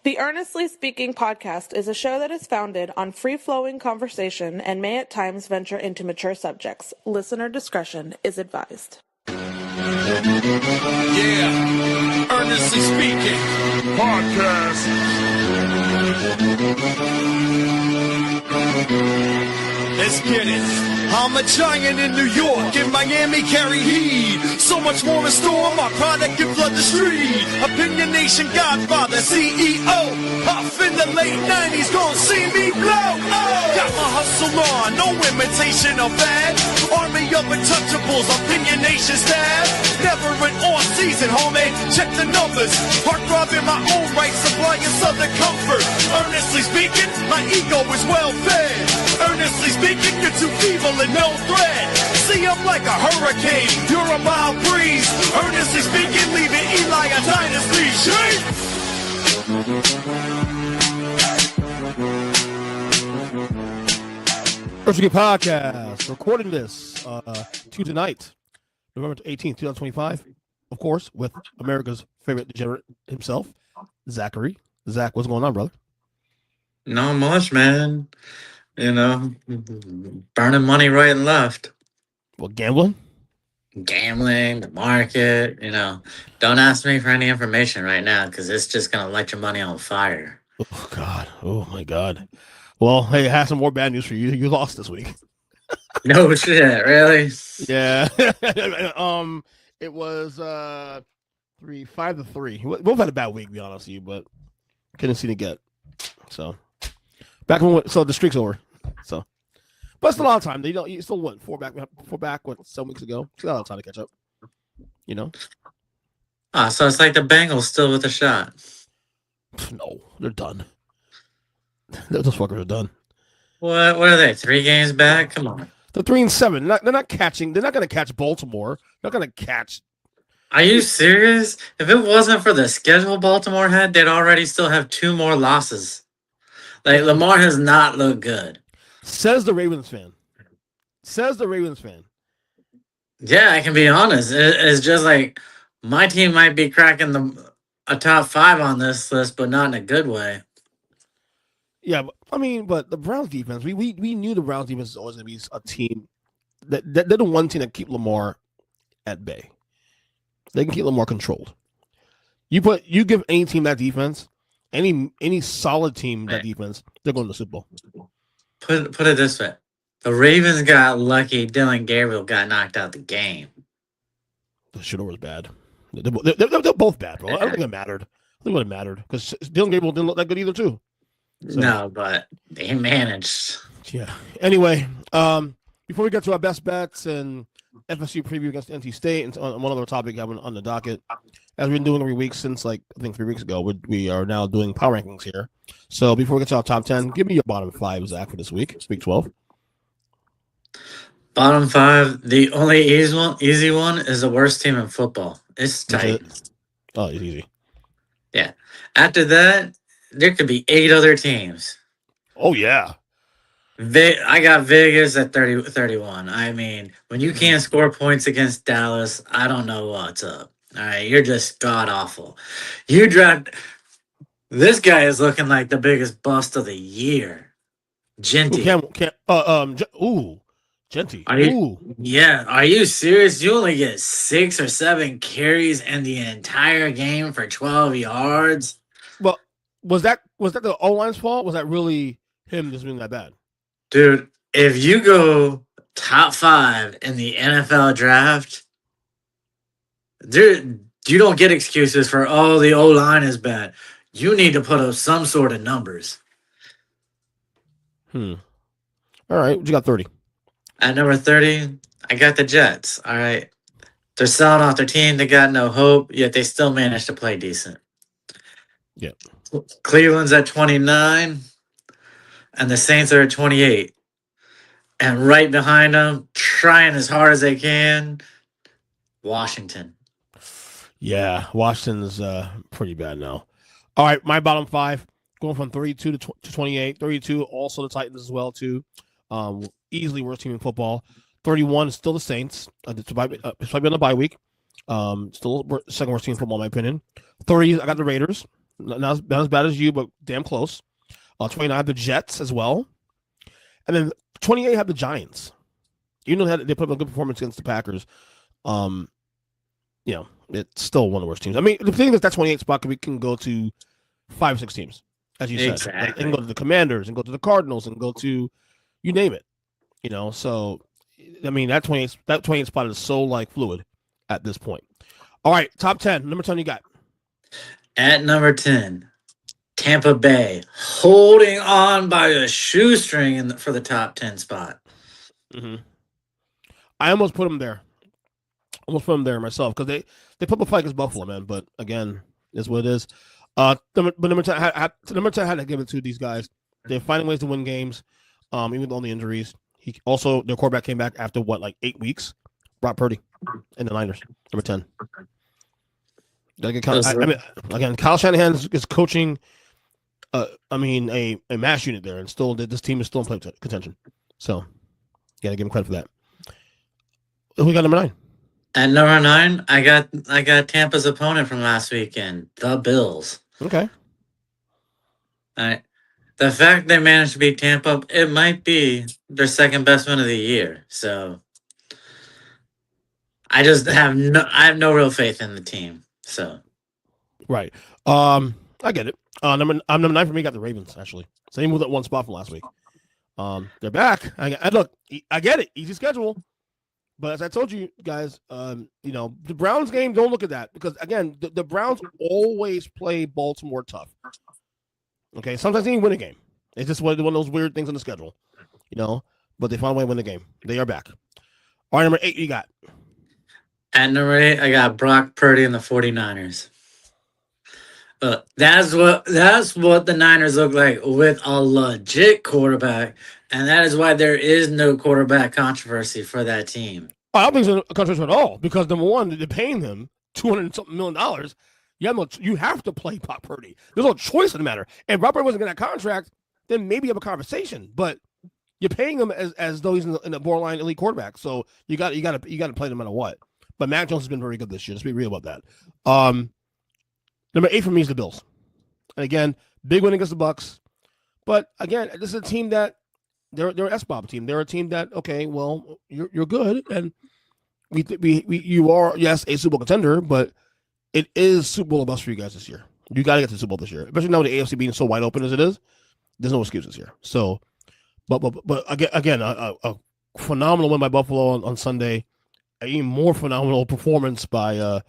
The Earnestly Speaking podcast is a show that is founded on free-flowing conversation and may at times venture into mature subjects. Listener discretion is advised. Yeah, Earnestly Speaking podcast. Let's get it. I'm a giant in New York, in Miami carry heat. So much more in store, my product can flood the street. Opinion Nation Godfather, CEO. Off in the late 90s, gon' see me blow. Oh. Got my hustle on, no imitation of bad. Army of untouchables, Opinion Nation staff. Never an off season, homie, check the numbers. Heart throb in my own right, supplying southern comfort. Earnestly speaking, my ego is well fed. Earnestly speaking, you're too evil and no threat. See, I'm like a hurricane, you're a mild breeze. Earnestly speaking, leaving Eli a dynasty. Shake! Earnestly podcast, recording this Tuesday night, November 18th, 2025. Of course, with America's favorite degenerate himself, Zachary. Zach, what's going on, brother? Not much, man. You know, burning money right and left. Well, gambling, the market, Don't ask me for any information right now because it's just going to light your money on fire. Oh, God. Oh, my God. Well, hey, I have some more bad news for you. You lost this week. No shit, really? Yeah. It was 5-3. We both had a bad week, to be honest with you, but couldn't seem to get. So, so the streak's over. So, but it's a lot of time. You still won four back some weeks ago. Still a lot of time to catch up. So it's like the Bengals still with a shot. No, they're done. Those fuckers are done. What are they? 3 games back? Come on. They're 3-7. They're not catching. They're not going to catch Baltimore. They're not going to catch. Are you serious? If it wasn't for the schedule Baltimore had, they'd already still have 2 more losses. Like, Lamar has not looked good. Says the Ravens fan. Yeah, I can be honest. It's just like my team might be cracking a top 5 on this list, but not in a good way. Yeah, but the Browns defense, we knew the Browns defense is always going to be a team that they're the one team that keep Lamar at bay. They can keep Lamar controlled. You give any team that defense, any solid team that defense, they're going to the Super Bowl. Put it this way. The Ravens got lucky Dylan Gabriel got knocked out the game. The shit was bad. They're both bad, bro. I don't think it mattered. I think it would have mattered because Dylan Gabriel didn't look that good either, too. So, no, but they managed. Yeah. Anyway, before we get to our best bets and FSU preview against NC State and one other topic having on the docket, as we've been doing every week since I think 3 weeks ago, we are now doing power rankings here. So before we get to our top 10, give me your bottom 5, Zach, for this week, week 12. Bottom 5, the only easy one is the worst team in football. It's tight. Oh, it's easy. Yeah. After that, there could be 8 other teams. Oh, yeah. I got Vegas at 30-31. I mean, when you can't score points against Dallas, I don't know what's up. All right, you're just god-awful. You draft... This guy is looking like the biggest bust of the year. Genty. Genty. Are you serious? You only get 6 or 7 carries in the entire game for 12 yards? Well, was that the O-line's fault? Was that really him just being that bad? Dude, if you go top 5 in the NFL draft, dude, you don't get excuses for, the O-line is bad. You need to put up some sort of numbers. All right, what you got 30? At number 30, I got the Jets. All right. They're selling off their team. They got no hope, yet they still managed to play decent. Yeah. Cleveland's at 29, and the Saints are at 28. And right behind them, trying as hard as they can, Washington. Yeah, Washington's pretty bad now. All right, my bottom 5, going from 32 to 28. 32, also the Titans as well, too. Easily worst team in football. 31 is still the Saints. It's probably on the bye week. Still second worst team in football, in my opinion. 30, I got the Raiders. not as bad as you, but damn close. 29 have the Jets as well. And then 28 have the Giants. Even though they put up a good performance against the Packers, it's still one of the worst teams. I mean, the thing is that 28 spot can go to 5 or 6 teams, as you said. Exactly. Like, it can go to the Commanders and go to the Cardinals and go to you name it. So I mean that 28 spot is so like fluid at this point. All right, top 10. Number 10 you got. At number 10, Tampa Bay holding on by a shoestring for the top 10 spot. Mm-hmm. I almost put them there. Myself because they put up a fight against Buffalo, man. But again, is what it is. But number 10 had to give it to these guys. They're finding ways to win games, even with all the injuries. Their quarterback came back after 8 weeks. Brock Purdy and the Niners, number 10. Again, Kyle Shanahan is coaching. A mass unit there, and still this team is still in play contention. So, gotta give him credit for that. Who got number 9? At number 9, I got Tampa's opponent from last weekend, the Bills. Okay. All right. The fact they managed to beat Tampa, it might be their second best win of the year. So I just have no real faith in the team. So right. I get it. Number 9 for me got the Ravens, actually. Same with that one spot from last week. They're back. Look, I get it. Easy schedule. But as I told you guys, the Browns game, don't look at that. Because, again, the Browns always play Baltimore tough. Okay? Sometimes they didn't win a game. It's just one of those weird things on the schedule. But they found a way to win the game. They are back. All right, number 8 you got. At number 8, I got Brock Purdy and the 49ers. That's what the Niners look like with a legit quarterback, and that is why there is no quarterback controversy for that team. I don't think it's a controversy at all because, number one, they're paying them $200 million. You have to play Brock Purdy. There's no choice in the matter. If Brock Purdy wasn't getting that contract, then maybe you have a conversation. But you're paying him as though he's in a borderline elite quarterback. So you got to play no matter what. But Mac Jones has been very good this year. Let's be real about that. Number 8 for me is the Bills. And again, big win against the Bucs. But again, this is a team that they're an SBOB team. They're a team that, okay, well, you're good, and you are, yes, a Super Bowl contender, but it is Super Bowl or bust for you guys this year. You got to get to the Super Bowl this year, especially now with the AFC being so wide open as it is. There's no excuses here. So, but again, a phenomenal win by Buffalo on Sunday. An even more phenomenal performance by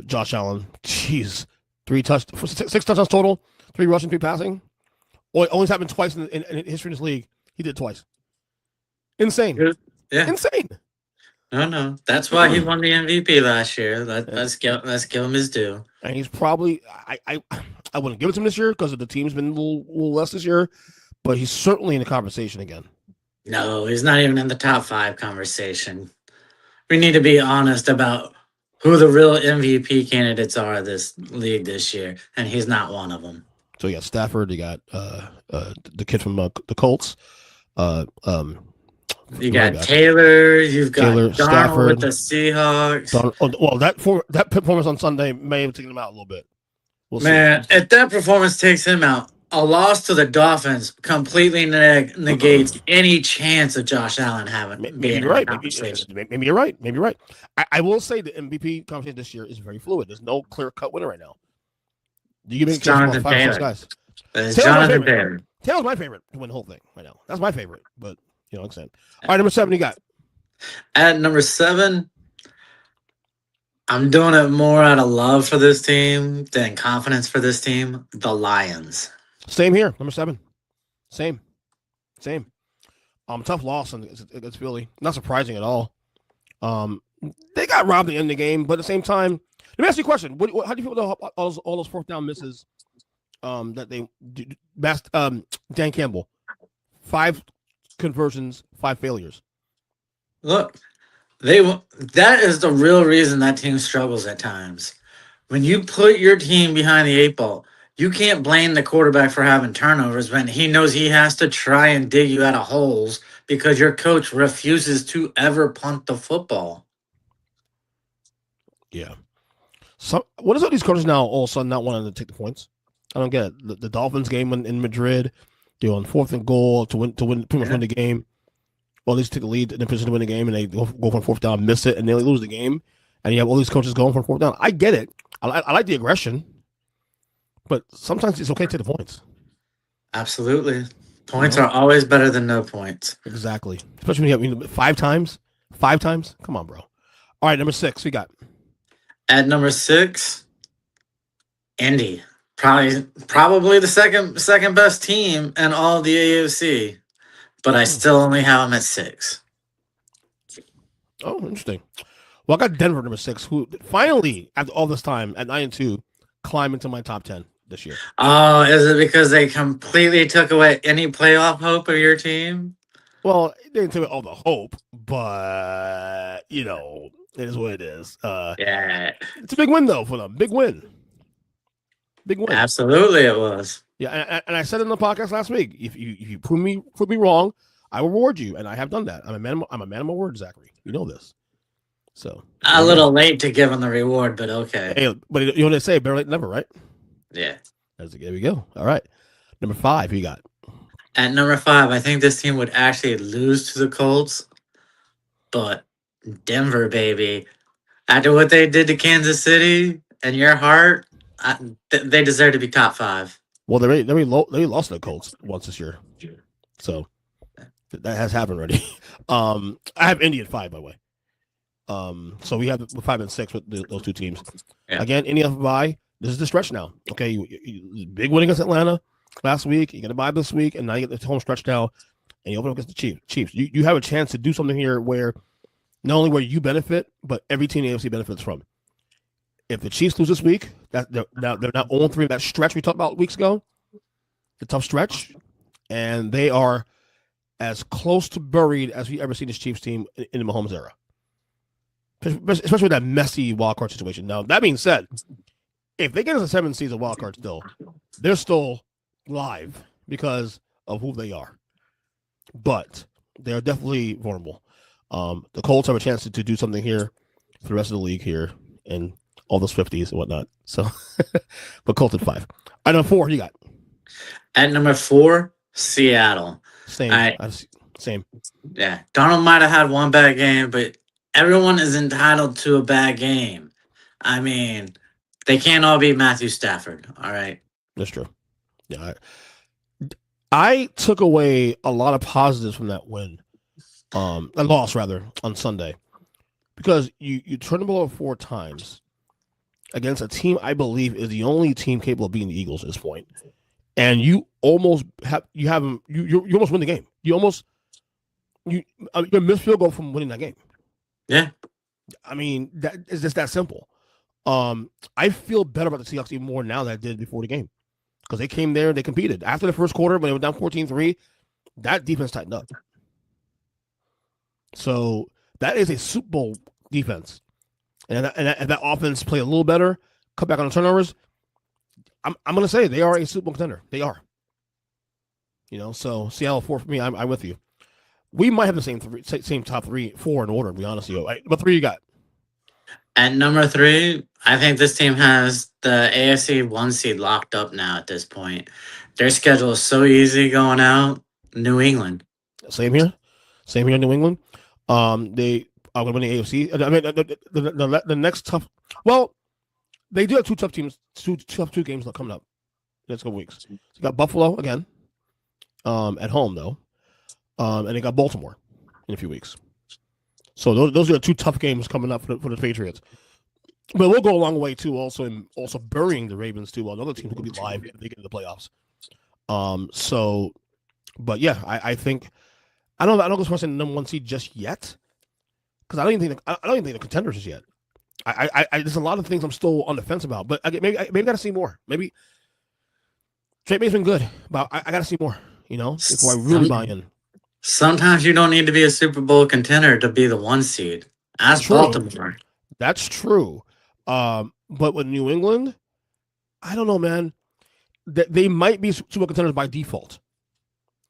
Josh Allen. Jeez, 6 touchdowns total, 3 rushing, 3 passing. Only happened twice in history of this league. He did twice. Insane. Yeah. Insane. No. That's why he won the MVP last year. Let's give him his due. And he's probably I wouldn't give it to him this year because the team's been a little less this year, but he's certainly in the conversation again. No, he's not even in the top 5 conversation. We need to be honest about who the real MVP candidates are this league this year, and he's not one of them. So you got Stafford, you got the kid from the Colts. You got Taylor, you've got Darnold Stafford with the Seahawks. That performance on Sunday may have taken him out a little bit. We'll see. If that performance takes him out, a loss to the Dolphins completely negates any chance of Josh Allen having. Maybe you're right. Maybe you're right. Maybe you're right. I will say the MVP conversation this year is very fluid. There's no clear-cut winner right now. Do you give me Jonathan Taylor? Guys? Jonathan Taylor. Taylor's my favorite to win the whole thing right now. That's my favorite, but you know what I'm saying. All right, number 7 you got. At number 7, I'm doing it more out of love for this team than confidence for this team. The Lions. Same here, number 7. Same. Tough loss against Philly. Not surprising at all. They got robbed at the end of the game, but at the same time, let me ask you a question. How do you feel about all those 4th down misses that they Dan Campbell? 5 conversions, 5 failures. Look, that is the real reason that team struggles at times. When you put your team behind the 8 ball, you can't blame the quarterback for having turnovers when he knows he has to try and dig you out of holes because your coach refuses to ever punt the football. Yeah. What is all these coaches now all of a sudden not wanting to take the points? I don't get it. The Dolphins game in Madrid, they're on 4th and goal to win, pretty much win the game. Well, at least take the lead in the position to win the game, and they go for 4th down, miss it, and they lose the game. And you have all these coaches going for 4th down. I get it. I like the aggression, but sometimes it's okay to take the points. Absolutely. Points are always better than no points. Exactly. Especially when you have 5 times. 5 times? Come on, bro. All right, number 6, we got. At number 6, Indy. Probably the second best team in all of the AFC. But I still only have them at 6. Oh, interesting. Well, I got Denver number 6, who finally, after all this time, at 9-2, climb into my top 10 this year. Oh, is it because they completely took away any playoff hope of your team? Well, they didn't take away all the hope, but, it is what it is. Yeah. It's a big win, though, for them. Big win. Big win. Absolutely it was. Yeah, and I said in the podcast last week, if you prove me wrong, I will reward you, and I have done that. I'm a man of my word, Zachary. You know this. So a little late to give him the reward, but okay. Hey, but you know what they say, better late than never, right? Yeah. There we go. All right. Number 5, who you got? At number 5, I think this team would actually lose to the Colts, but Denver, baby, after what they did to Kansas City and your heart, they deserve to be top 5. Well, they lost to the Colts once this year, so that has happened already. I have Indy at 5, by the way. So we have 5 and 6 with those two teams. Yeah. Again, Indy have a bye. This is the stretch now. Okay, you big win against Atlanta last week. You're gonna bye this week, and now you get the home stretch now, and you open up against the Chiefs. You have a chance to do something here where not only where you benefit, but every team in the AFC benefits from. If the Chiefs lose this week, they're not 0-3 that stretch we talked about weeks ago, the tough stretch, and they are as close to buried as we ever seen this Chiefs team in the Mahomes era. Especially with that messy wildcard situation. Now, that being said, if they get us a 7 seed wildcard still, they're still live because of who they are. But they are definitely vulnerable. The Colts have a chance to do something here for the rest of the league here and all those 50s and whatnot. So, but Colts at 5. At number 4, you got? At number 4, Seattle. Same. Yeah. Donald might have had one bad game, but everyone is entitled to a bad game. I mean, they can't all be Matthew Stafford. All right. That's true. Yeah. I took away a lot of positives from that win. A loss, rather, on Sunday. Because you turned the ball over 4 times against a team I believe is the only team capable of beating the Eagles at this point. And you almost you almost win the game. You missed field goal from winning that game. Yeah. I mean, that is just that simple. I feel better about the Seahawks even more now than I did before the game. Because they came there and they competed. After the first quarter, when they were down 14-3, that defense tightened up. So that is a Super Bowl defense. And that offense play a little better, cut back on the turnovers, I'm going to say they are a Super Bowl contender. They are. So Seattle 4 for me. I'm with you. We might have the same top 4 in order, to be honest with you. What 3 you got? At number 3, I think this team has the AFC 1 seed locked up now at this point. Their schedule is so easy going out. New England. Same here in New England. They are going to win the AFC. I mean, the next tough. Well, they do have 2 tough teams, two games coming up next couple weeks. So you got Buffalo again, at home though, and they got Baltimore in a few weeks. So those are 2 tough games coming up for the Patriots. But we'll go a long way too, also burying the Ravens too. Another team who could be live if they get into the playoffs. But yeah, I think I don't go as far as saying number 1 seed just yet, because I don't even think they're contenders just yet. I there's a lot of things I'm still on the fence about, but maybe I got to see more. Maybe Drake May's been good, but I got to see more. Before I really buy in. Sometimes you don't need to be a Super Bowl contender to be the 1 seed. Ask Baltimore. That's true. But with New England, I don't know, man. They might be Super Bowl contenders by default.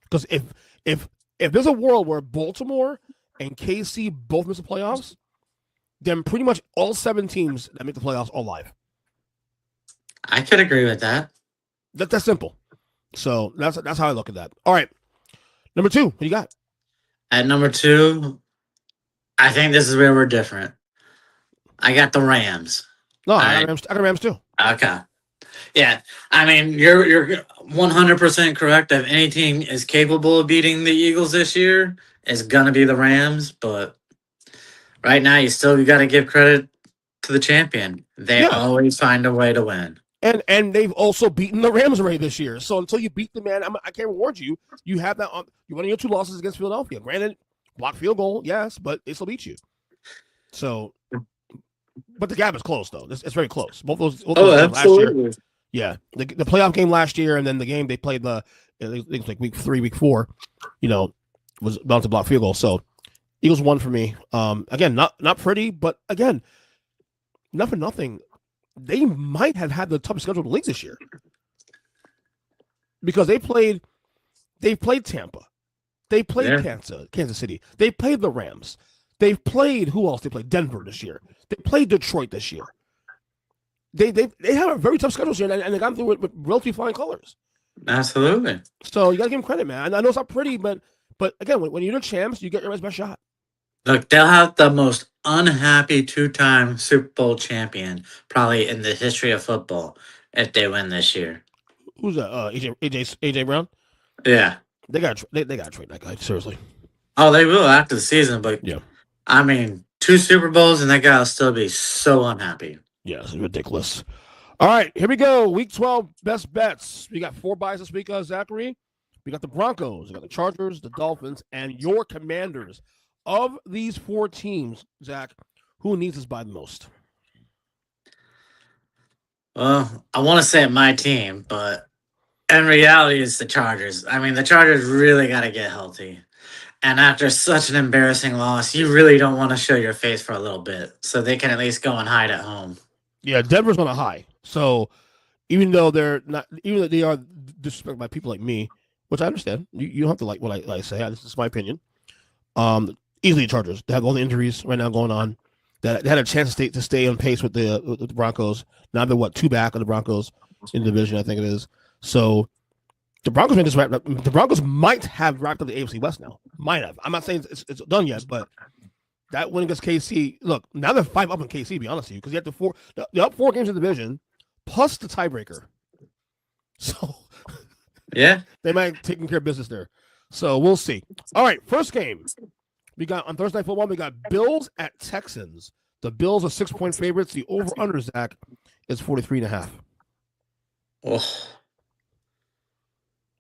Because if there's a world where Baltimore and KC both miss the playoffs, then pretty much all 7 teams that make the playoffs are live. I could agree with that. That's simple. So that's how I look at that. All right, number 2, what do you got? At number 2, I think this is where we're different. I got the Rams. No, All I right. got Rams too. Okay. Yeah. I mean, you're 100% correct. If any team is capable of beating the Eagles this year, it's gonna be the Rams. But right now, you got to give credit to the champion. They Yeah, always find a way to win. and they've also beaten the Rams already this year. So until you beat the man, I can't reward you. You have that on. You won your 2 losses against Philadelphia. Granted, blocked field goal, yes, but they still beat you. So, but the gap is close though. It's very close. Both those games last year. Yeah, the playoff game last year, and then the game they played it was like week 3, week 4. Was bound to block field goal. So Eagles won for me. Again, not pretty, but again, not for nothing. They might have had the toughest schedule in the league this year because they played Tampa, they played Kansas City, they played the Rams, they've played who else? They played Denver this year. They played Detroit this year. They have a very tough schedule here, and they got through it with relatively flying colors. Absolutely. So you got to give them credit, man. I know it's not pretty, but again, when you're the champs, you get your best shot. Look, they'll have the most unhappy 2-time Super Bowl champion probably in the history of football if they win this year. Who's that? AJ Brown. Yeah, they got to trade that guy, seriously. Oh, they will after the season, but yeah, I mean, 2 Super Bowls and that guy will still be so unhappy. Yeah, it's ridiculous. All right, here we go. Week 12 best bets. We got 4 buys this week, Zachary. We got the Broncos, we got the Chargers, the Dolphins, and your Commanders. Of these 4 teams, Zach, who needs this buy the most? Well, I want to say my team, but in reality, it's the Chargers. I mean, the Chargers really got to get healthy. And after such an embarrassing loss, you really don't want to show your face for a little bit so they can at least go and hide at home. Yeah, Denver's on a high. So even though they are disrespected by people like me, which I understand, you don't have to like what I say. This is my opinion. Easily Chargers. They have all the injuries right now going on. That had a chance to stay on pace with the Broncos. Now they're 2 back of the Broncos in the division, I think it is. So the Broncos may just wrap up. The Broncos might have wrapped up the AFC West now. Might have. I'm not saying it's done yet, but that win against KC. Look, now they're 5 up in KC. To be honest with you, because you have they're up 4 games in the division, plus the tiebreaker. So yeah, they might have taken care of business there. So we'll see. All right, first game. We got on Thursday Night Football, we got Bills at Texans. The Bills are 6-point favorites. The over-under, Zach, is 43.5. Oh.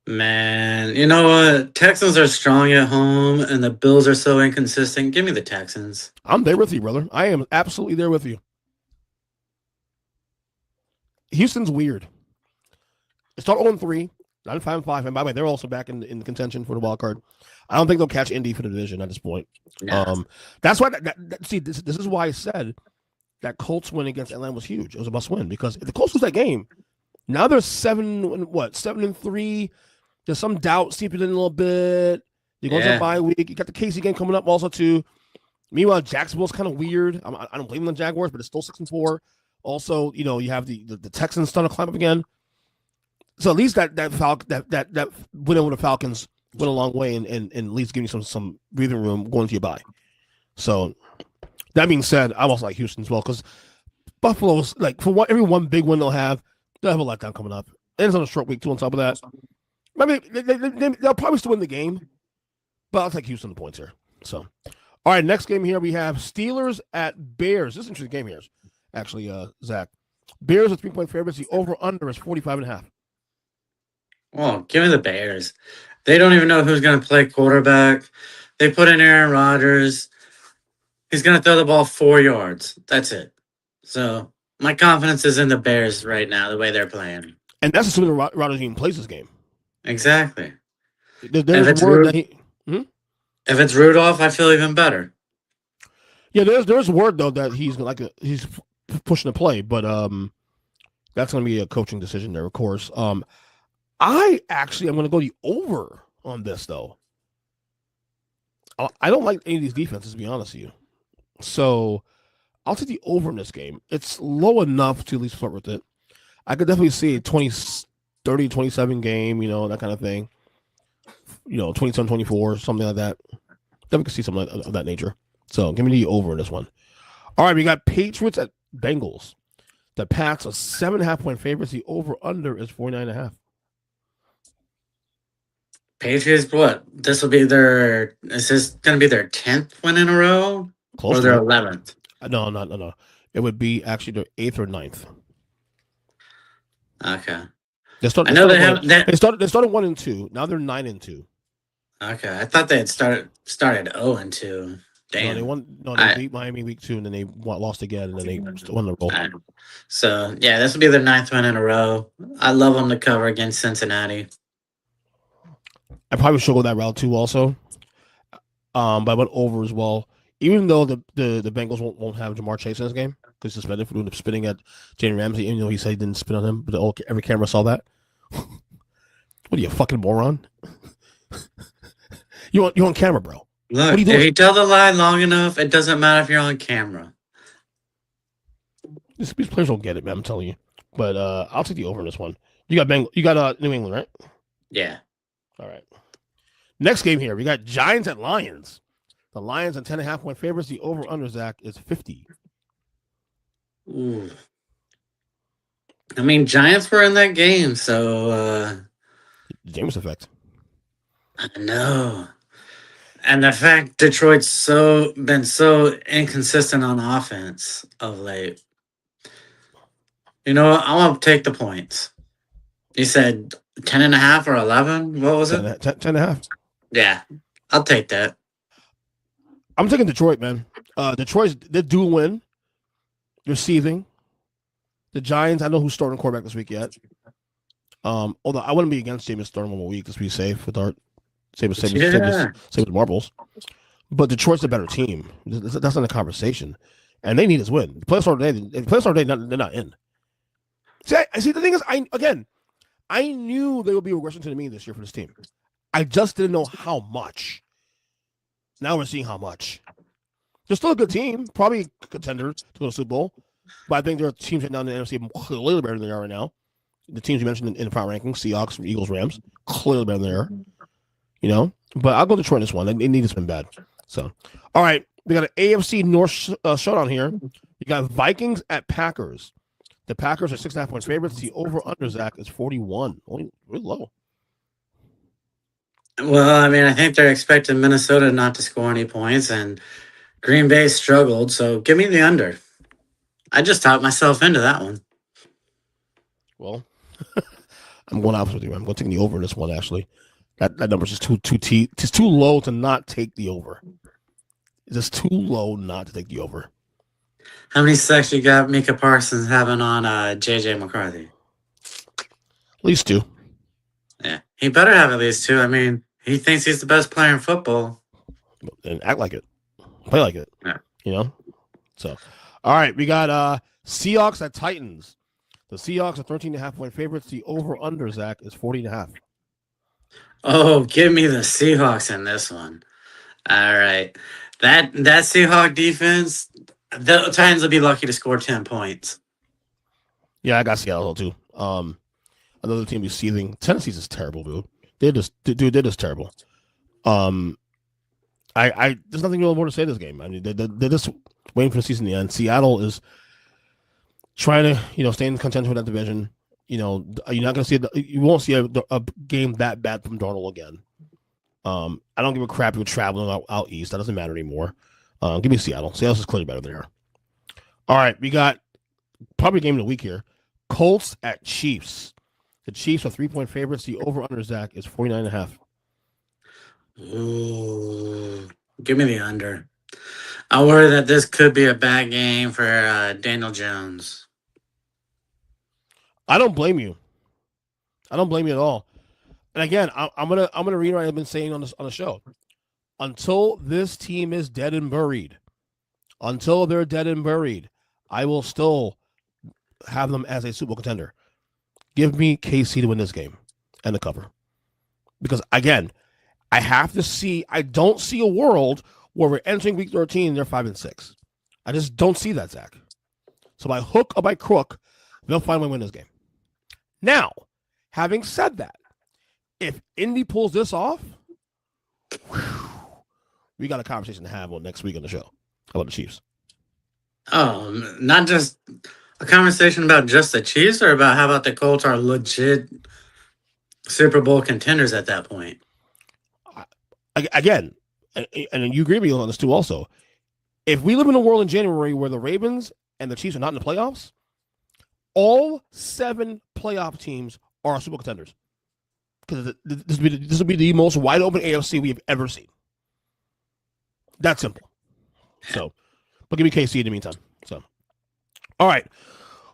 Man, you know what? Texans are strong at home, and the Bills are so inconsistent. Give me the Texans. I'm there with you, brother. I am absolutely there with you. Houston's weird. It's not 0-3, not 5-5. And by the way, they're also back in contention for the wild card. I don't think they'll catch Indy for the division at this point. No. That's why. See, this is why I said that Colts win against Atlanta was huge. It was a must win because if the Colts lose that game, now they're 7-3. There's some doubt seeping in a little bit. You're going to the bye week. You got the KC game coming up also too. Meanwhile, Jacksonville's kind of weird. I don't blame the Jaguars, but it's still 6-4. Also, you have the Texans starting to climb up again. So at least that win over the Falcons went a long way and at least give you some breathing room going to your bye. So that being said, I also like Houston as well because Buffalo's for every one big win they'll have a letdown coming up. And it's on a short week too. On top of that, maybe they'll probably still win the game, but I'll take Houston the points here. So, all right, next game here we have Steelers at Bears. This is an interesting game here, actually, Zach. Bears are 3-point favorites. The over/under is 45.5. Well, give me the Bears. They don't even know who's going to play quarterback. They put in Aaron Rodgers. He's going to throw the ball 4 yards. That's it. So my confidence is in the Bears right now, the way they're playing. And that's assuming Rodgers even plays this game. Exactly. There's a word that if it's Rudolph, I feel even better. Yeah, there's word though that he's pushing the play, but that's going to be a coaching decision there, of course. I actually am going to go the over on this though. I don't like any of these defenses, to be honest with you. So I'll take the over in this game. It's low enough to at least flirt with it. I could definitely see a 30, 27 game, that kind of thing. 27, 24, something like that. Definitely could see something of that nature. So give me the over in this one. All right, we got Patriots at Bengals. The Pats are 7.5-point favorites. The over-under is 49.5. Patriots, what? This will be their. Is this going to be their 10th win in a row? Close or to their it. 11th? No. It would be actually their 8th or 9th. Okay. They started 1-2. Now they're 9-2. Okay, I thought they had started 0-2. Damn. No, they won. No, they beat Miami week 2, and then they lost again, and then they won the roll. So yeah, this will be their 9th win in a row. I love them to cover against Cincinnati. I probably should go that route too, also. But I went over as well. Even though the Bengals won't have Jamar Chase in this game because he's suspended for doing the spitting at Jalen Ramsey, even though he said he didn't spit on him, but every camera saw that. What are you, a fucking moron? You're on camera, bro. Look, if you tell the lie long enough, it doesn't matter if you're on camera. These players don't get it, man. I'm telling you. But I'll take the over in this one. You got New England, right? Yeah. All right. Next game here, we got Giants at Lions. The Lions are 10.5-point favorites. The over-under, Zach, is 50. Ooh. I mean, Giants were in that game, so Jameis effect. I know. And the fact Detroit's been so inconsistent on offense of late. You know what? I want to take the points. You said 10.5 or 11? What was it? 10.5. Yeah, I'll take that. I'm taking Detroit, man. They do win. They're seething. The Giants, I know who's starting quarterback this week yet. Although I wouldn't be against Jameis starting 1 more week, just be safe with our same with marbles. But Detroit's the better team. That's not a conversation, and they need his win. The playoffs are today. They're not in. See, the thing is, I knew they would be a regression to the mean this year for this team. I just didn't know how much. Now we're seeing how much. They're still a good team, probably a contender to go to the Super Bowl. But I think there are teams right now in the NFC clearly better than they are right now. The teams you mentioned in the power rankings, Seahawks, Eagles, Rams, clearly better than they are. But I'll go Detroit in this one. They need this one bad. So, all right, we got an AFC North showdown here. You got Vikings at Packers. The Packers are 6.5 points favorites. The over-under, Zach, is 41. Only really low. Well, I mean, I think they're expecting Minnesota not to score any points, and Green Bay struggled, so give me the under. I just talked myself into that one. Well, I'm going opposite with you. I'm going to take the over in this one, actually. That number's just too low to not take the over. It's just too low not to take the over. How many sacks you got Micah Parsons having on J.J. McCarthy? At least 2. Yeah, he better have at least 2. I mean, he thinks he's the best player in football. And act like it. Play like it. Yeah. So, all right, we got Seahawks at Titans. The Seahawks are 13.5-point favorites. The over-under, Zach, is 40.5. Oh, give me the Seahawks in this one. All right. That Seahawk defense, the Titans will be lucky to score 10 points. Yeah, I got Seattle too. Another team is seething. Tennessee's is terrible, dude. They're just terrible. There's nothing really more to say this game. I mean, they're just waiting for the season to end. Seattle is trying to, stay in contention with that division. You're not going to see you won't see a game that bad from Darnold again. I don't give a crap if you're traveling out east. That doesn't matter anymore. Give me Seattle. Seattle's is clearly better there. All right, we got probably game of the week here. Colts at Chiefs. The Chiefs are 3-point favorites. The over-under, Zach, is 49.5. Ooh, give me the under. I worry that this could be a bad game for Daniel Jones. I don't blame you. I don't blame you at all. And again, I'm gonna read what I've been saying on the show. Until this team is dead and buried, until they're dead and buried, I will still have them as a Super Bowl contender. Give me KC to win this game and the cover. Because again, I don't see a world where we're entering week 13 and they're 5-6. I just don't see that, Zach. So by hook or by crook, they'll finally win this game. Now, having said that, if Indy pulls this off, we got a conversation to have on next week on the show about the Chiefs. Oh, not just a conversation about just the Chiefs, or about how about the Colts are legit Super Bowl contenders at that point? Again, and you agree with me on this too also, if we live in a world in January where the Ravens and the Chiefs are not in the playoffs, all 7 playoff teams are Super Bowl contenders. Because this will be the most wide open AFC we have ever seen. That simple. So, but give me KC in the meantime. So, all right.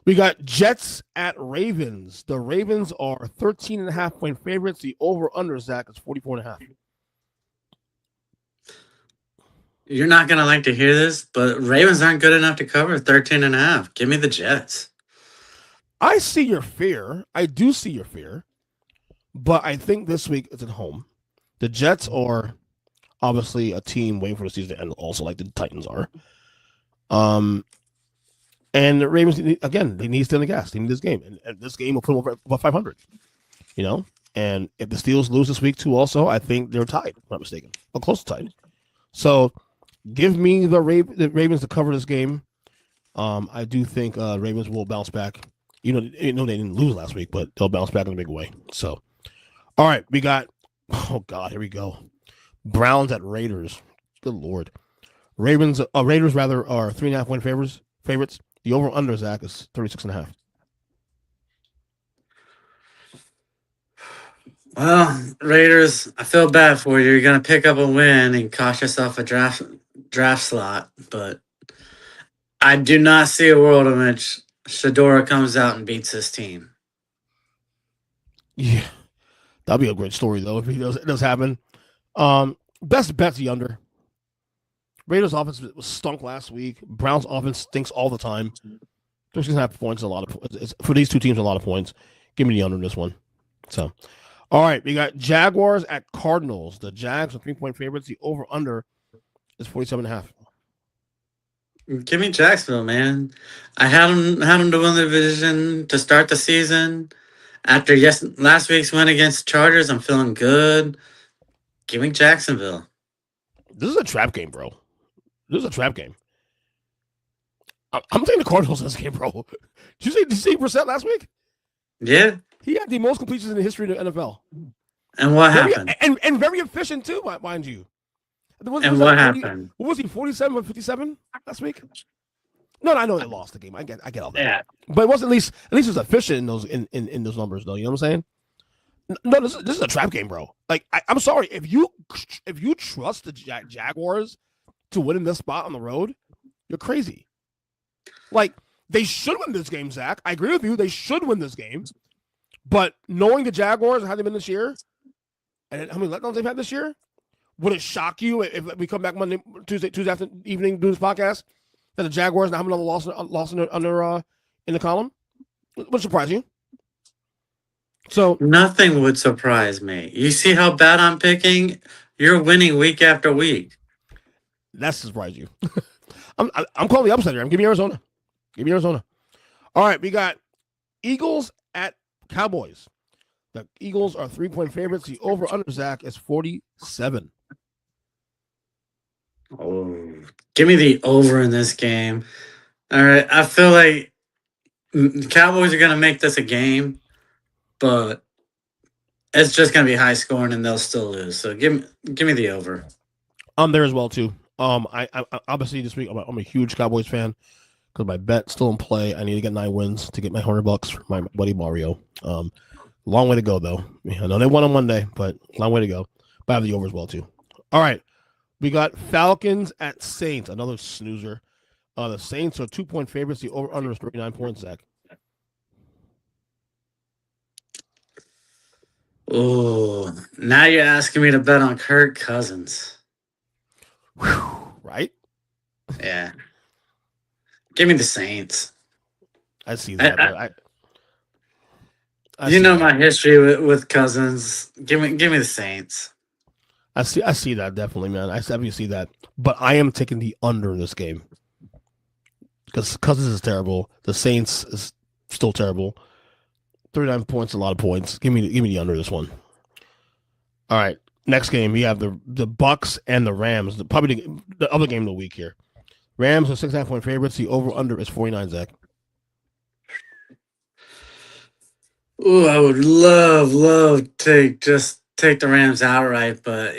We got Jets at Ravens. The Ravens are 13.5-point favorites. The over-under, Zach, is 44.5. You're not going to like to hear this, but Ravens aren't good enough to cover 13.5. Give me the Jets. I see your fear. I do see your fear. But I think this week it's at home. The Jets are obviously a team waiting for the season to end, also like the Titans are. And the Ravens, again, they need to stay in the gas. They need this game. And this game will put them over about 500. You know? And if the Steelers lose this week too also, I think they're tied, if I'm not mistaken. Or close to tied. So give me the Ravens to cover this game. I do think Ravens will bounce back. You know, they didn't lose last week, but they'll bounce back in a big way. So, all right, we got, oh God, here we go. Browns at Raiders. Good Lord. Raiders are 3.5-point favorites. The over-under, Zach, is 36.5. Well, Raiders, I feel bad for you. You're going to pick up a win and cost yourself a draft slot, but I do not see a world in which Shadora comes out and beats his team. Yeah, that'll be a great story, though, if it does happen. Best bet's the under. Raiders' offense was stunk last week. Browns' offense stinks all the time. 36.5 points is a lot of for these two teams. A lot of points. Give me the under in this one. So, all right, we got Jaguars at Cardinals. The Jags are 3-point favorites. The over/under is 47.5. Give me Jacksonville, man. I had them to win the division to start the season. After last week's win against the Chargers, I'm feeling good. Give me Jacksonville. This is a trap game, bro. This is a trap game. I'm taking the Cardinals in this game, bro. Did you see Brissett last week? Yeah. He had the most completions in the history of the NFL. And what happened? And very efficient, too, mind you. What happened? What was he, 47 or 57 last week? No, I know they lost the game. I get all that. Yeah. But it was at least it was efficient in those numbers, though. You know what I'm saying? No, this is a trap game, bro. Like, I'm sorry. If you trust the Jaguars to win in this spot on the road, you're crazy. Like, they should win this game, Zach. I agree with you. They should win this game. But knowing the Jaguars and how they've been this year, and how many letdowns they've had this year, would it shock you if we come back Tuesday after evening do this podcast that the Jaguars not have another loss in the column? Would surprise you? So nothing would surprise me. You see how bad I'm picking? You're winning week after week. That surprised you. I'm calling the upset here. I'm giving you Arizona. Give me Arizona. All right, we got Eagles at Cowboys. The Eagles are 3-point favorites. The over/under, Zach, is 47. Oh, give me the over in this game. All right, I feel like the Cowboys are going to make this a game, but it's just going to be high scoring and they'll still lose. So give me the over. I'm there as well too. I obviously this week I'm a huge Cowboys fan because my bet's still in play. I need to get 9 wins to get my $100 for my buddy Mario. Long way to go though. I know they won on Monday, but long way to go. But I have the over as well too. All right. We got Falcons at Saints, another snoozer. The Saints are 2-point favorites. The over/under is 39 points, Zach. Oh, now you're asking me to bet on Kirk Cousins. Whew, right? Yeah. Give me the Saints. I see that. You know my history with Cousins. Give me the Saints. I see that definitely, man. I definitely see that. But I am taking the under in this game. Because Cousins is terrible. The Saints is still terrible. 39 points, a lot of points. Give me the under this one. All right. Next game, we have the Bucks and the Rams. Probably the other game of the week here. Rams are 6.5 point favorites. The over under is 49, Zach. Ooh, I would love to just take the Rams outright, but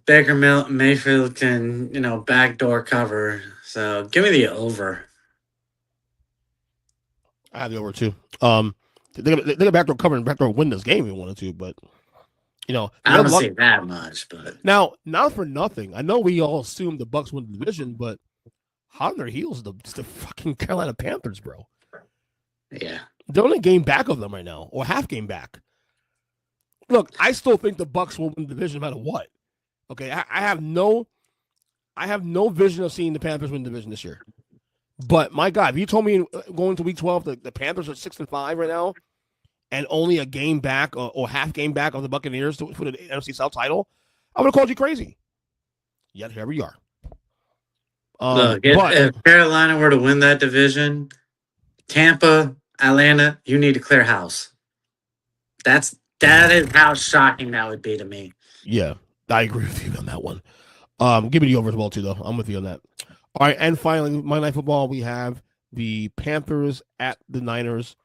Baker Mayfield can backdoor cover. So give me the over. I have the over too. They got backdoor cover and backdoor win this game if you wanted to, but I don't see that much. But now, not for nothing. I know we all assumed the Bucks win the division, but hot on their heels the fucking Carolina Panthers, bro. Yeah. They're only a game back of them right now, or half game back. Look, I still think the Bucks will win the division no matter what. Okay, I have no vision of seeing the Panthers win the division this year. But my God, if you told me going to week 12 the Panthers are 6-5 right now, and only a game back or half game back of the Buccaneers for the NFC South title, I would have called you crazy. Yet here we are. Look, if Carolina were to win that division, Tampa, Atlanta, you need to clear house. That is how shocking that would be to me. Yeah, I agree with you on that one. Give me the over as well too, though. I'm with you on that. All right, and finally, Monday Night Football, we have the Panthers at the Niners.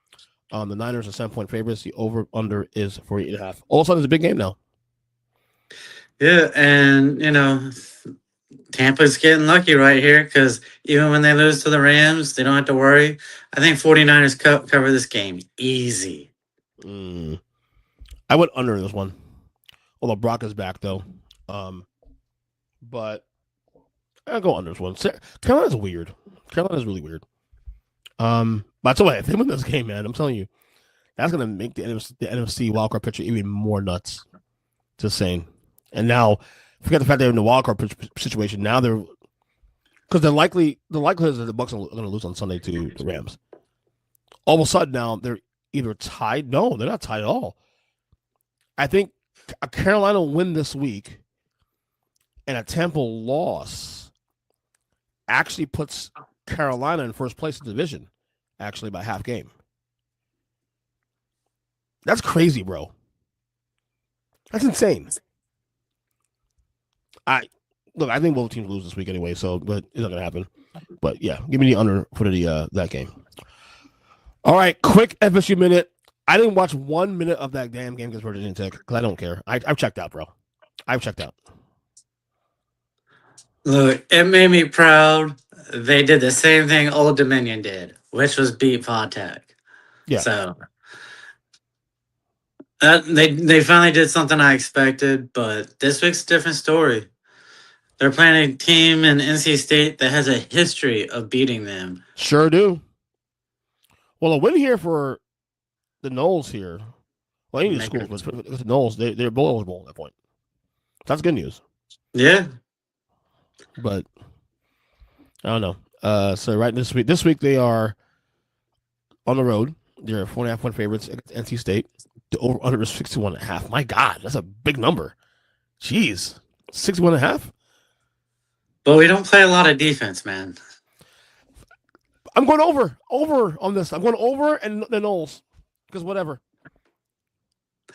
The Niners are 7-point favorites. The over-under is 48.5. All of a sudden, it's a big game now. Yeah, and, Tampa's getting lucky right here because even when they lose to the Rams, they don't have to worry. I think 49ers cover this game easy. I went under this one. Although Brock is back, though. But I'll go under this one. Carolina's weird. Carolina's really weird. But so if they win this game, man, I'm telling you, that's gonna make the NFC wildcard picture even more nuts. Just saying. And now, forget the fact they're in the wildcard situation. Now they're because the likelihood is that the Bucks are gonna lose on Sunday to the Rams. All of a sudden now they're either tied. No, they're not tied at all. I think a Carolina win this week and a Tampa loss actually puts Carolina in first place in the division, actually by half game. That's crazy, bro. That's insane. I think both teams lose this week anyway, but it's not gonna happen. But yeah, give me the under for that game. All right, quick FSU minute. I didn't watch 1 minute of that damn game against Virginia Tech because I don't care. I've checked out, bro. I've checked out. Look, it made me proud. They did the same thing Old Dominion did, which was beat Tech. Yeah. So they finally did something I expected, but this week's a different story. They're playing a team in NC State that has a history of beating them. Sure do. Well, a win here for the Noles here. Well, any of the schools, but for the Noles, they're both eligible at that point. That's good news. Yeah. But I don't know. So right this week they are on the road. They're 4.5 point favorites against NC State. The over under is 61.5. My God, that's a big number. Jeez, 61.5. But we don't play a lot of defense, man. I'm going over on this. I'm going over and the Noles because whatever.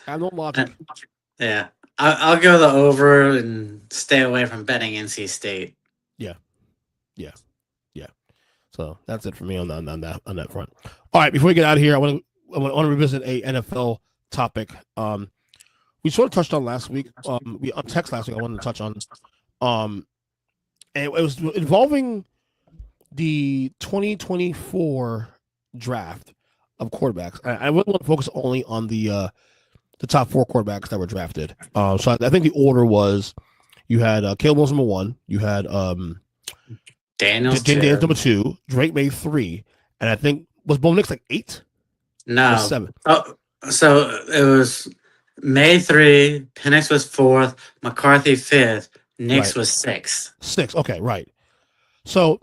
I have no logic. Yeah, I'll go the over and stay away from betting NC State. Yeah. So that's it for me on that front. All right, before we get out of here, I want to revisit a NFL topic. We sort of touched on last week. We on text last week. I wanted to touch on. And it was involving the 2024 draft of quarterbacks. I wouldn't want to focus only on the top 4 quarterbacks that were drafted. So I think the order was you had Caleb Wilson number 1, you had Daniels number 2, Drake made 3, and I think was Bo Nix like 8? No, 7. Oh, so it was May 3, Penix was 4th, McCarthy 5th, Nix was 6th. 6, okay, right. So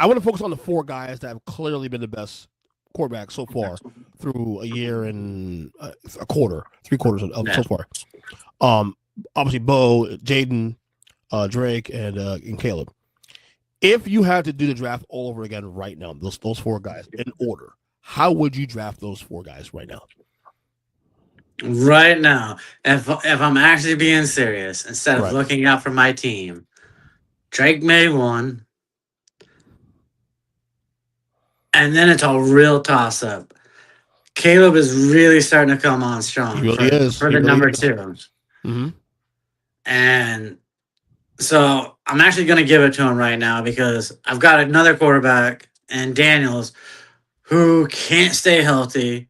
I want to focus on the 4 guys that have clearly been the best quarterbacks so far through a year and a quarter, 3 quarters of so far. Obviously Bo, Jaden, Drake, and Caleb. If you had to do the draft all over again right now, those 4 guys in order, how would you draft those 4 guys right now? Right now, if I'm actually being serious, instead of Right. looking out for my team, Drake May 1, and then it's a real toss up. Caleb is really starting to come on strong He really is. for He the really number is. 2. Mm-hmm. And so I'm actually going to give it to him right now because I've got another quarterback and Daniels who can't stay healthy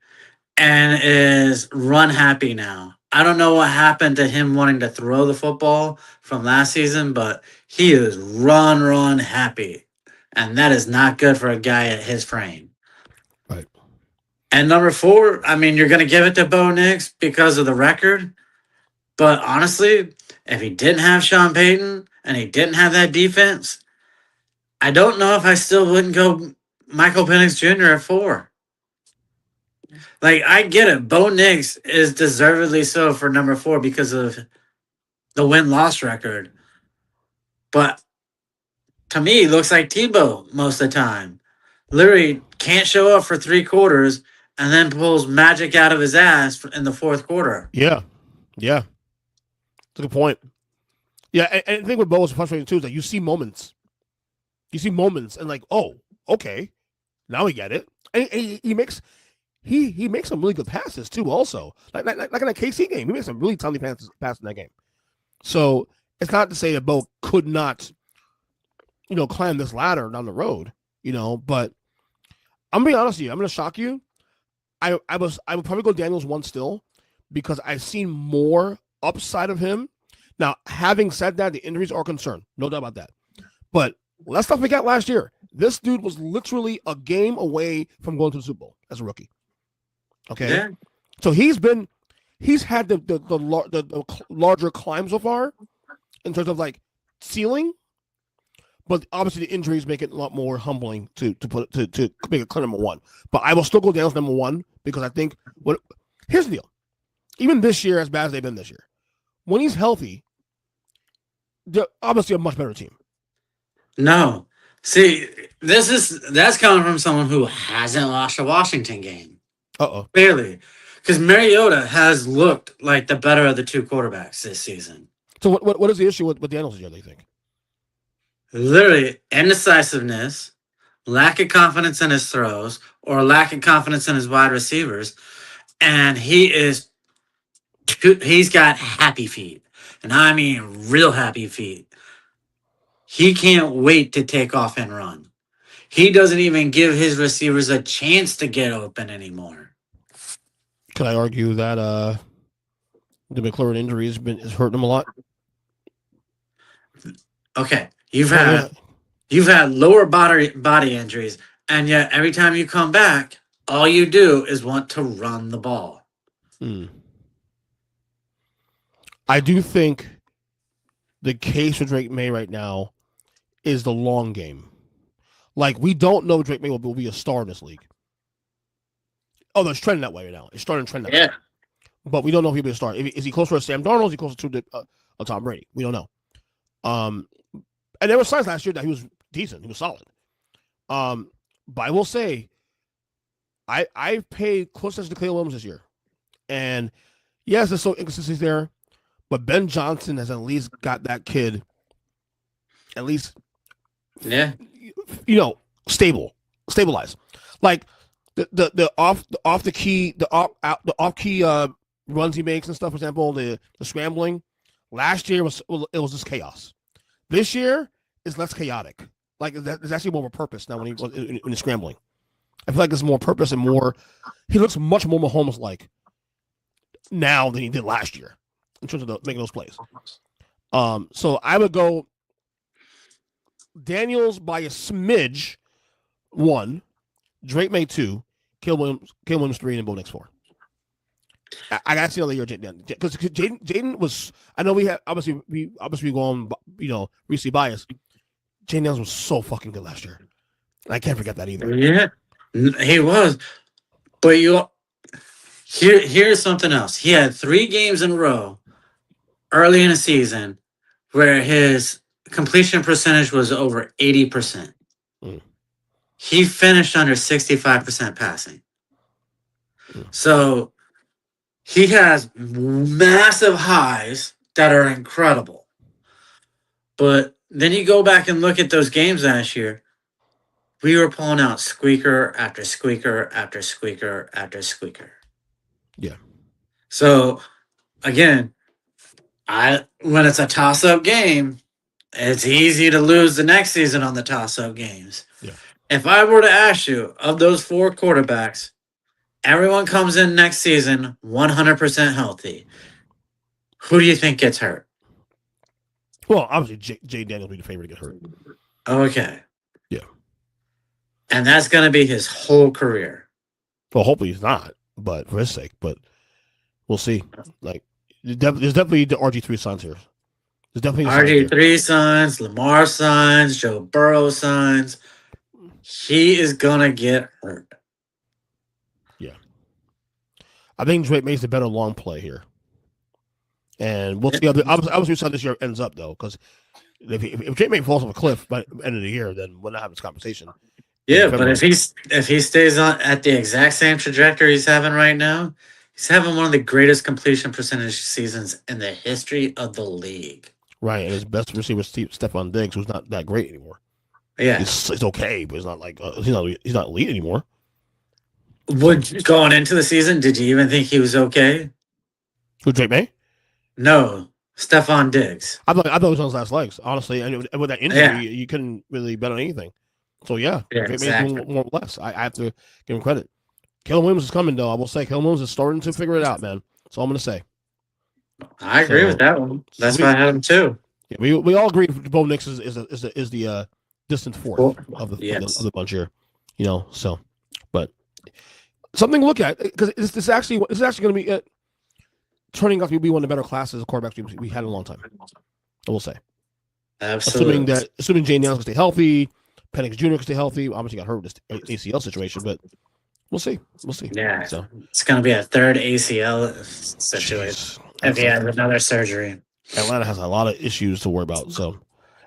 and is run happy now. I don't know what happened to him wanting to throw the football from last season, but he is run happy. And that is not good for a guy at his frame. Right. And number 4, I mean, you're going to give it to Bo Nix because of the record. But honestly, if he didn't have Sean Payton and he didn't have that defense, I don't know if I still wouldn't go Michael Penix Jr. at 4. Like, I get it. Bo Nix is deservedly so for number 4 because of the win-loss record. But to me, it looks like Tebow most of the time. Literally can't show up for 3 quarters and then pulls magic out of his ass in the 4th quarter. Yeah. Yeah. That's a good point. Yeah, and the thing with Bo is frustrating too is that you see moments. You see moments and like, oh, okay. Now we get it. And he makes some really good passes too, also. Like in that KC game. He makes some really timely passes in that game. So it's not to say that Bo could not, climb this ladder down the road, but I'm gonna be honest with you. I'm gonna shock you. I would probably go Daniels 1 still because I've seen more upside of him. Now, having said that, the injuries are a concern. No doubt about that. But let's not forget last year. This dude was literally a game away from going to the Super Bowl as a rookie. Okay? Yeah. So he's had the larger climb so far in terms of like ceiling, but obviously the injuries make it a lot more humbling to make it clear number 1. But I will still go Daniels number 1 because I think here's the deal. Even this year, as bad as they've been this year, when he's healthy, they're obviously a much better team. No. See, that's coming from someone who hasn't watched a Washington game. Uh-oh. Clearly. Because Mariota has looked like the better of the 2 quarterbacks this season. So what is the issue with Daniels here, they think? Literally, indecisiveness, lack of confidence in his throws, or lack of confidence in his wide receivers. And he's got happy feet. And I mean real happy feet. He can't wait to take off and run. He doesn't even give his receivers a chance to get open anymore. Could I argue that the McLaurin injury is hurting him a lot? Okay, you've had lower body injuries, and yet every time you come back, all you do is want to run the ball. I do think the case for Drake May right now is the long game. Like, we don't know Drake May will be a star in this league. Oh, no, it's trending that way right now. It's starting to trend that way. But we don't know if he'll be a star. Is he closer to Sam Darnold? Is he closer to Tom Brady? We don't know. And there were signs last year that he was decent. He was solid. But I will say, I've paid close attention to Caleb Williams this year. And yes, there's some inconsistencies there. But Ben Johnson has at least got that kid at least, stabilized. Like the off key runs he makes and stuff. For example, the scrambling. Last year was just chaos. This year is less chaotic. Like there's actually more of a purpose now when he's scrambling. I feel like there's more purpose and more. He looks much more Mahomes-like now than he did last year in terms of making those plays. So I would go Daniels by a smidge 1, Drake May 2, Caleb Williams 3, and Bo Nix 4. I got to see another year because Jaden was. I know we had obviously we go on recently biased. Jaden Daniels was so fucking good last year. And I can't forget that either. Yeah, he was. But here's something else. He had 3 games in a row early in the season where his completion percentage was over 80%. he finished under 65% passing. So he has massive highs that are incredible. But then you go back and look at those games last year. We were pulling out squeaker after squeaker after squeaker after squeaker. Yeah. So again, when it's a toss-up game, it's easy to lose the next season on the toss-up games. Yeah. If I were to ask you, of those 4 quarterbacks, everyone comes in next season 100% healthy. Who do you think gets hurt? Well, obviously, Jay Daniels will be the favorite to get hurt. Okay. Yeah. And that's going to be his whole career. Well, hopefully he's not, but for his sake. But we'll see. Like, there's definitely the RG3 signs here. There's definitely RG3 signs, Lamar signs, Joe Burrow signs. He is going to get hurt. Yeah. I think Drake makes the better long play here. And we'll see how how this year ends up, though, because if Drake May falls off a cliff by the end of the year, then we'll not have this conversation. Yeah, but if he stays on at the exact same trajectory he's having right now, he's having one of the greatest completion percentage seasons in the history of the league. Right, and his best receiver Stephon Diggs, who's not that great anymore. Yeah, it's okay, but it's not like he's not elite anymore. Going into the season, did you even think he was okay? Who, Drake May? No, Stephon Diggs. I thought he was on his last legs, honestly. And with that injury, you couldn't really bet on anything. So yeah Drake May's doing more or less. I have to give him credit. Caleb Williams is coming, though. I will say Caleb Williams is starting to figure it out, man. That's all I'm going to say. I agree with that one. That's why I had him too. Yeah, we all agree Bo Nix is the distant fourth of the bunch here. You know, so but something to look at, because this is actually going to be turning out to be one of the better classes of quarterbacks we had in a long time. I will say. Absolutely. Assuming Jay Daniels can stay healthy, Penix Jr. can stay healthy. Obviously got hurt with this ACL situation, but we'll see. Yeah. So it's going to be a third ACL situation if he has another surgery. Atlanta has a lot of issues to worry about. So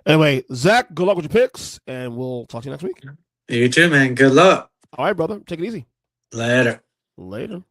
anyway, Zach, good luck with your picks, and we'll talk to you next week. You too, man. Good luck. All right, brother. Take it easy. Later. Later.